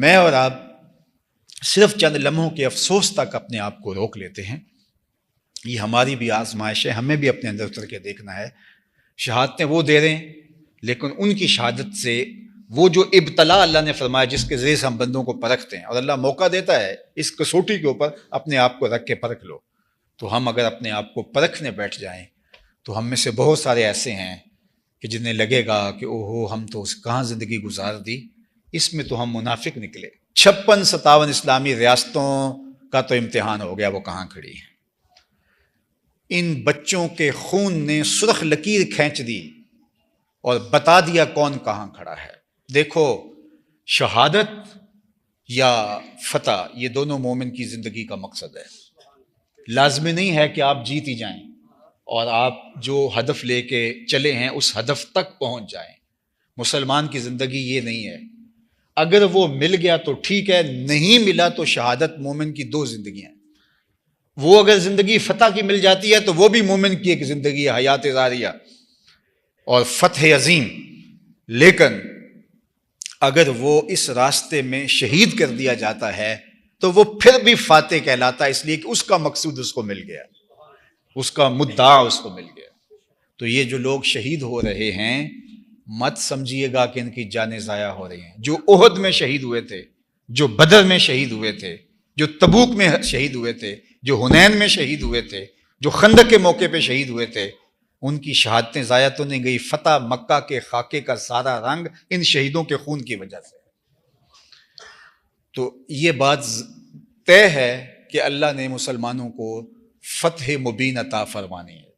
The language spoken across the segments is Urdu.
میں اور آپ صرف چند لمحوں کے افسوس تک اپنے آپ کو روک لیتے ہیں. یہ ہماری بھی آزمائش ہے، ہمیں بھی اپنے اندر اتر کے دیکھنا ہے. شہادتیں وہ دے رہے ہیں، لیکن ان کی شہادت سے وہ جو ابتلا اللہ نے فرمایا جس کے ذریعے سے ہم بندوں کو پرکھتے ہیں، اور اللہ موقع دیتا ہے اس کسوٹی کے اوپر اپنے آپ کو رکھ کے پرکھ لو. تو ہم اگر اپنے آپ کو پرکھنے بیٹھ جائیں تو ہم میں سے بہت سارے ایسے ہیں کہ جنہیں لگے گا کہ اوہو ہم تو کہاں زندگی گزار دی، اس میں تو ہم منافق نکلے. 56-57 اسلامی ریاستوں کا تو امتحان ہو گیا، وہ کہاں کھڑی ہیں. ان بچوں کے خون نے سرخ لکیر کھینچ دی اور بتا دیا کون کہاں کھڑا ہے. دیکھو، شہادت یا فتح یہ دونوں مومن کی زندگی کا مقصد ہے. لازمی نہیں ہے کہ آپ جیت ہی جائیں اور آپ جو ہدف لے کے چلے ہیں اس ہدف تک پہنچ جائیں. مسلمان کی زندگی یہ نہیں ہے. اگر وہ مل گیا تو ٹھیک ہے، نہیں ملا تو شہادت مومن کی دو زندگیاں ہیں. وہ اگر زندگی فتح کی مل جاتی ہے تو وہ بھی مومن کی ایک زندگی ہے، حیات ظاہریہ اور فتح عظیم. لیکن اگر وہ اس راستے میں شہید کر دیا جاتا ہے تو وہ پھر بھی فاتح کہلاتا ہے، اس لیے کہ اس کا مقصود اس کو مل گیا، اس کا مدعا اس کو مل گیا. تو یہ جو لوگ شہید ہو رہے ہیں مت سمجھیے گا کہ ان کی جانیں ضائع ہو رہی ہیں. جو احد میں شہید ہوئے تھے، جو بدر میں شہید ہوئے تھے، جو تبوک میں شہید ہوئے تھے، جو حنین میں شہید ہوئے تھے، جو خندق کے موقع پہ شہید ہوئے تھے، ان کی شہادتیں ضائع تو نہیں گئی. فتح مکہ کے خاکے کا سارا رنگ ان شہیدوں کے خون کی وجہ سے. تو یہ بات طے ہے کہ اللہ نے مسلمانوں کو فتح مبین عطا فرمانی ہے،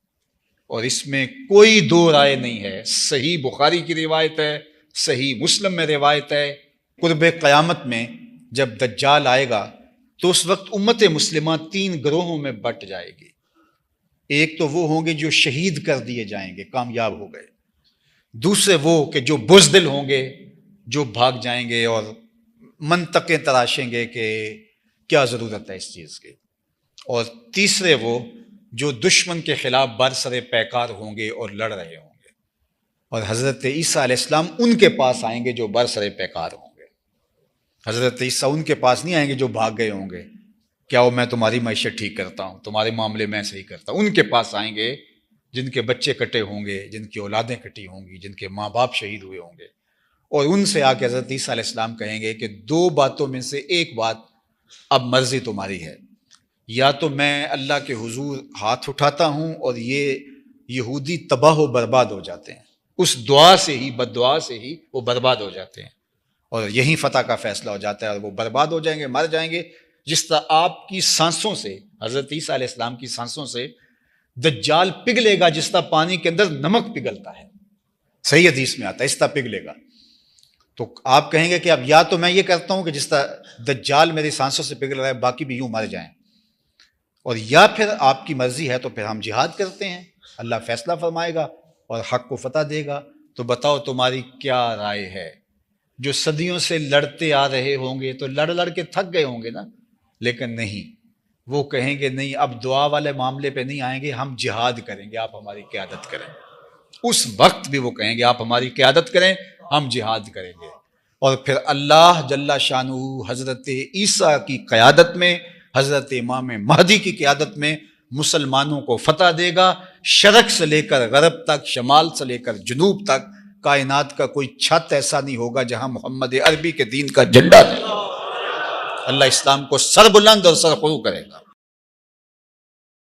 اور اس میں کوئی دو رائے نہیں ہے. صحیح بخاری کی روایت ہے، صحیح مسلم میں روایت ہے. قرب قیامت میں جب دجال آئے گا تو اس وقت امت مسلمہ 3 گروہوں میں بٹ جائے گی. ایک تو وہ ہوں گے جو شہید کر دیے جائیں گے، کامیاب ہو گئے. دوسرے وہ کہ جو بزدل ہوں گے، جو بھاگ جائیں گے اور منطقیں تراشیں گے کہ کیا ضرورت ہے اس چیز کی. اور تیسرے وہ جو دشمن کے خلاف برسر پیکار ہوں گے اور لڑ رہے ہوں گے. اور حضرت عیسیٰ علیہ السلام ان کے پاس آئیں گے جو برسر پیکار ہوں گے. حضرت عیسیٰ ان کے پاس نہیں آئیں گے جو بھاگ گئے ہوں گے، کیا وہ میں تمہاری معیشت ٹھیک کرتا ہوں، تمہارے معاملے میں صحیح کرتا ہوں. ان کے پاس آئیں گے جن کے بچے کٹے ہوں گے، جن کی اولادیں کٹی ہوں گی، جن کے ماں باپ شہید ہوئے ہوں گے. اور ان سے آ کے حضرت عیسیٰ علیہ السلام کہیں گے کہ 2 باتوں میں سے ایک بات اب مرضی تمہاری ہے، یا تو میں اللہ کے حضور ہاتھ اٹھاتا ہوں اور یہ یہودی تباہ و برباد ہو جاتے ہیں، اس دعا سے ہی، بد دعا سے ہی وہ برباد ہو جاتے ہیں، اور یہیں فتح کا فیصلہ ہو جاتا ہے اور وہ برباد ہو جائیں گے، مر جائیں گے. جس طرح آپ کی سانسوں سے، حضرت عیسیٰ علیہ السلام کی سانسوں سے دجال پگھلے گا جس طرح پانی کے اندر نمک پگھلتا ہے، صحیح حدیث میں آتا ہے، اس طرح پگھلے گا. تو آپ کہیں گے کہ اب یا تو میں یہ کرتا ہوں کہ جس طرح دجال میری سانسوں سے پگھل رہا ہے باقی بھی یوں مر جائیں، اور یا پھر آپ کی مرضی ہے تو پھر ہم جہاد کرتے ہیں، اللہ فیصلہ فرمائے گا اور حق کو فتح دے گا. تو بتاؤ تمہاری کیا رائے ہے؟ جو صدیوں سے لڑتے آ رہے ہوں گے تو لڑ کے تھک گئے ہوں گے نا، لیکن نہیں، وہ کہیں گے نہیں، اب دعا والے معاملے پہ نہیں آئیں گے، ہم جہاد کریں گے، آپ ہماری قیادت کریں. اس وقت بھی وہ کہیں گے آپ ہماری قیادت کریں، ہم جہاد کریں گے. اور پھر اللہ جل شانہ حضرت عیسیٰ کی قیادت میں، حضرت امام مہدی کی قیادت میں مسلمانوں کو فتح دے گا. شرق سے لے کر غرب تک، شمال سے لے کر جنوب تک، کائنات کا کوئی چھت ایسا نہیں ہوگا جہاں محمد عربی کے دین کا جھنڈا نہیں. اللہ اسلام کو سر بلند اور سر خرو کرے گا.